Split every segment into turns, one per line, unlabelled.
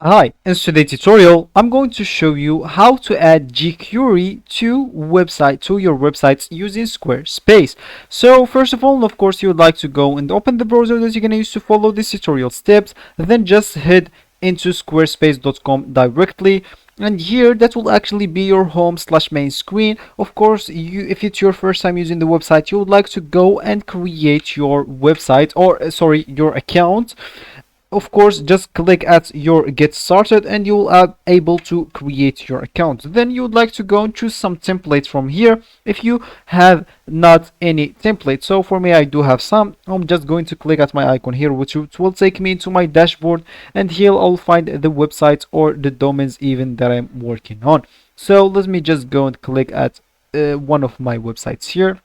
Hi, in today's tutorial, I'm going to show you how to add jQuery to your websites using Squarespace. So first of all, of course, you would like to go and open the browser that you're going to use to follow this tutorial steps. Then just head into squarespace.com directly. And here, that will actually be your home/main screen. Of course, if it's your first time using the website, you would like to go and create your website or sorry, your account. Of course, just click at your get started and you will be able to create your account. Then you would like to go and choose some templates from here if you have not any template. So for me, I do have some. I'm just going to click at my icon here, which will take me into my dashboard, and here I'll find the websites or the domains even that I'm working on. So let me just go and click at one of my websites here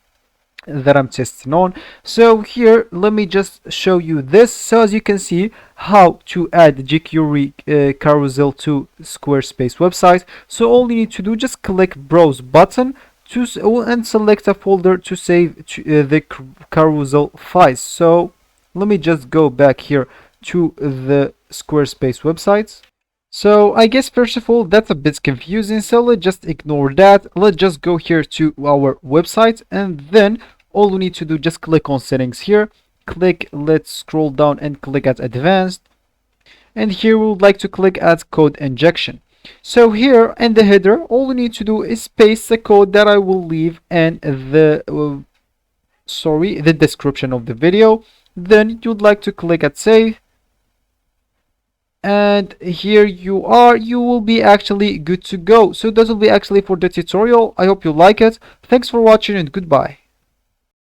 that I'm testing on. So here, let me just show you this. So as you can see, how to add jQuery carousel to Squarespace website. So all you need to do, just click browse button and select a folder to save the carousel files. So let me just go back here to the Squarespace websites. So I guess first of all, that's a bit confusing, so let's just ignore that. Let's just go here to our website, and then all we need to do, just click on settings here, let's scroll down and click at advanced, and here we would like to click at code injection. So here in the header, all we need to do is paste the code that I will leave in the description of the video. Then you'd like to click at save, and here you are. You will be actually good to go. So that will be actually for the tutorial. I hope you like it. Thanks for watching and goodbye.